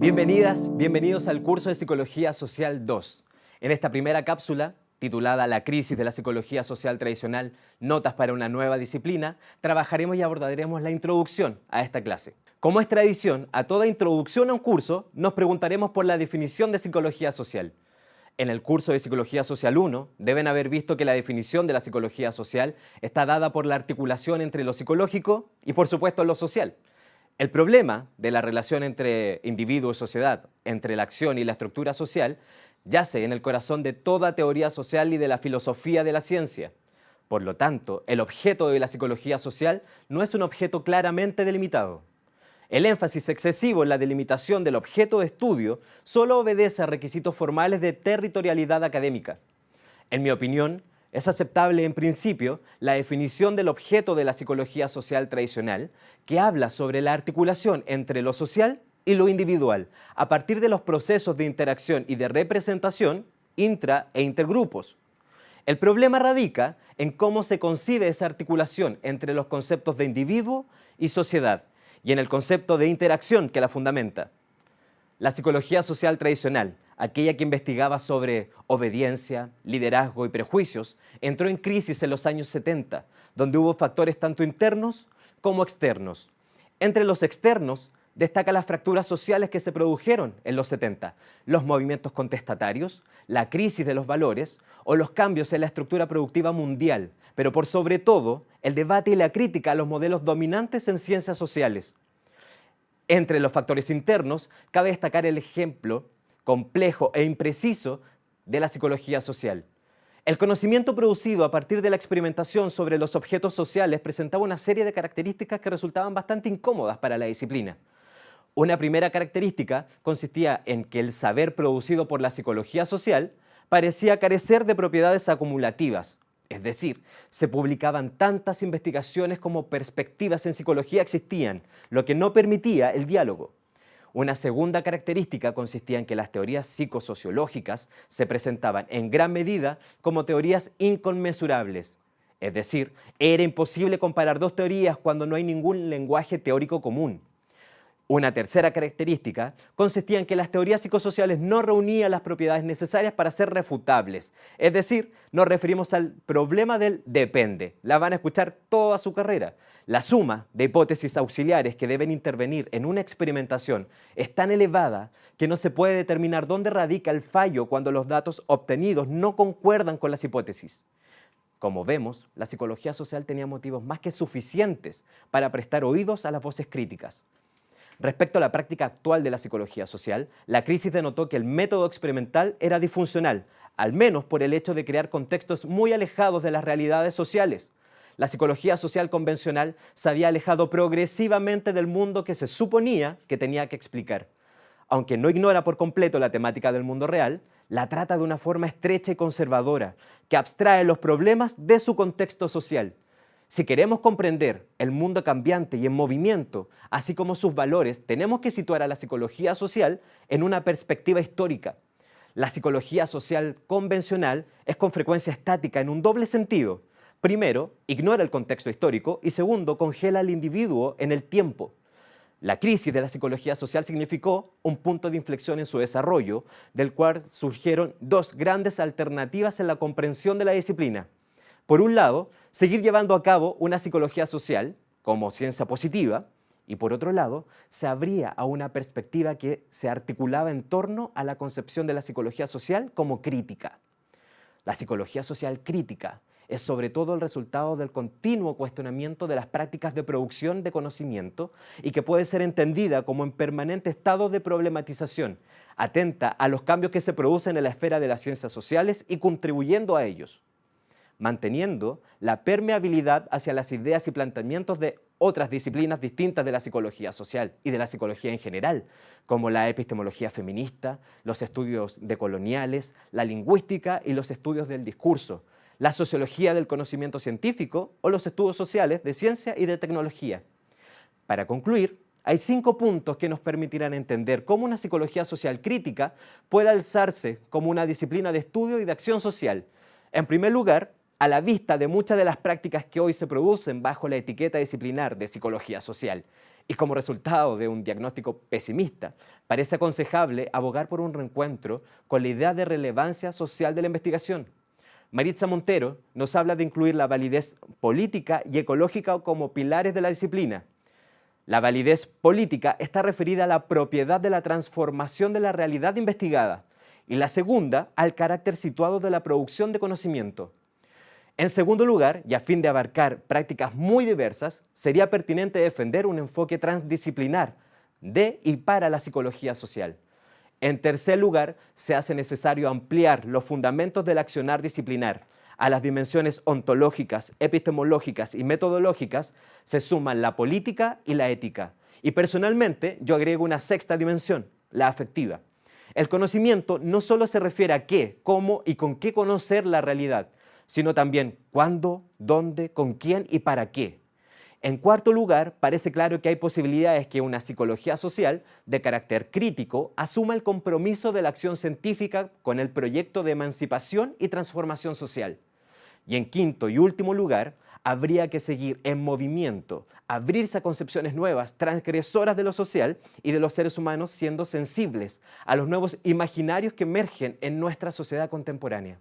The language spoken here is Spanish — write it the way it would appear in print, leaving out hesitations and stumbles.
Bienvenidas, bienvenidos al curso de Psicología Social 2. En esta primera cápsula, titulada La crisis de la psicología social tradicional, notas para una nueva disciplina, trabajaremos y abordaremos la introducción a esta clase. Como es tradición, a toda introducción a un curso, nos preguntaremos por la definición de psicología social. En el curso de Psicología Social 1, deben haber visto que la definición de la psicología social está dada por la articulación entre lo psicológico y, por supuesto, lo social. El problema de la relación entre individuo y sociedad, entre la acción y la estructura social, yace en el corazón de toda teoría social y de la filosofía de la ciencia. Por lo tanto, el objeto de la psicología social no es un objeto claramente delimitado. El énfasis excesivo en la delimitación del objeto de estudio solo obedece a requisitos formales de territorialidad académica. En mi opinión, es aceptable en principio la definición del objeto de la psicología social tradicional, que habla sobre la articulación entre lo social y lo individual, a partir de los procesos de interacción y de representación intra e intergrupos. El problema radica en cómo se concibe esa articulación entre los conceptos de individuo y sociedad, y en el concepto de interacción que la fundamenta. La psicología social tradicional, aquella que investigaba sobre obediencia, liderazgo y prejuicios, entró en crisis en los años 70, donde hubo factores tanto internos como externos. Entre los externos destacan las fracturas sociales que se produjeron en los 70, los movimientos contestatarios, la crisis de los valores o los cambios en la estructura productiva mundial, pero por sobre todo el debate y la crítica a los modelos dominantes en ciencias sociales. Entre los factores internos, cabe destacar el ejemplo complejo e impreciso de la psicología social. El conocimiento producido a partir de la experimentación sobre los objetos sociales presentaba una serie de características que resultaban bastante incómodas para la disciplina. Una primera característica consistía en que el saber producido por la psicología social parecía carecer de propiedades acumulativas. Es decir, se publicaban tantas investigaciones como perspectivas en psicología existían, lo que no permitía el diálogo. Una segunda característica consistía en que las teorías psicosociológicas se presentaban en gran medida como teorías inconmensurables. Es decir, era imposible comparar dos teorías cuando no hay ningún lenguaje teórico común. Una tercera característica consistía en que las teorías psicosociales no reunían las propiedades necesarias para ser refutables. Es decir, nos referimos al problema del depende. La van a escuchar toda su carrera. La suma de hipótesis auxiliares que deben intervenir en una experimentación es tan elevada que no se puede determinar dónde radica el fallo cuando los datos obtenidos no concuerdan con las hipótesis. Como vemos, la psicología social tenía motivos más que suficientes para prestar oídos a las voces críticas. Respecto a la práctica actual de la psicología social, la crisis denotó que el método experimental era disfuncional, al menos por el hecho de crear contextos muy alejados de las realidades sociales. La psicología social convencional se había alejado progresivamente del mundo que se suponía que tenía que explicar. Aunque no ignora por completo la temática del mundo real, la trata de una forma estrecha y conservadora, que abstrae los problemas de su contexto social. Si queremos comprender el mundo cambiante y en movimiento, así como sus valores, tenemos que situar a la psicología social en una perspectiva histórica. La psicología social convencional es con frecuencia estática en un doble sentido. Primero, ignora el contexto histórico y segundo, congela al individuo en el tiempo. La crisis de la psicología social significó un punto de inflexión en su desarrollo, del cual surgieron dos grandes alternativas en la comprensión de la disciplina. Por un lado, seguir llevando a cabo una psicología social como ciencia positiva y por otro lado, se abría a una perspectiva que se articulaba en torno a la concepción de la psicología social como crítica. La psicología social crítica es sobre todo el resultado del continuo cuestionamiento de las prácticas de producción de conocimiento y que puede ser entendida como en permanente estado de problematización, atenta a los cambios que se producen en la esfera de las ciencias sociales y contribuyendo a ellos, manteniendo la permeabilidad hacia las ideas y planteamientos de otras disciplinas distintas de la psicología social y de la psicología en general, como la epistemología feminista, los estudios decoloniales, la lingüística y los estudios del discurso, la sociología del conocimiento científico o los estudios sociales de ciencia y de tecnología. Para concluir, hay 5 puntos que nos permitirán entender cómo una psicología social crítica puede alzarse como una disciplina de estudio y de acción social. En primer lugar, a la vista de muchas de las prácticas que hoy se producen bajo la etiqueta disciplinar de psicología social. Y como resultado de un diagnóstico pesimista, parece aconsejable abogar por un reencuentro con la idea de relevancia social de la investigación. Maritza Montero nos habla de incluir la validez política y ecológica como pilares de la disciplina. La validez política está referida a la propiedad de la transformación de la realidad investigada y la segunda al carácter situado de la producción de conocimiento. En segundo lugar, y a fin de abarcar prácticas muy diversas, sería pertinente defender un enfoque transdisciplinar de y para la psicología social. En tercer lugar, se hace necesario ampliar los fundamentos del accionar disciplinar. A las dimensiones ontológicas, epistemológicas y metodológicas se suman la política y la ética. Y personalmente yo agrego una sexta dimensión, la afectiva. El conocimiento no solo se refiere a qué, cómo y con qué conocer la realidad, sino también cuándo, dónde, con quién y para qué. En cuarto lugar, parece claro que hay posibilidades que una psicología social de carácter crítico asuma el compromiso de la acción científica con el proyecto de emancipación y transformación social. Y en quinto y último lugar, habría que seguir en movimiento, abrirse a concepciones nuevas, transgresoras de lo social y de los seres humanos, siendo sensibles a los nuevos imaginarios que emergen en nuestra sociedad contemporánea.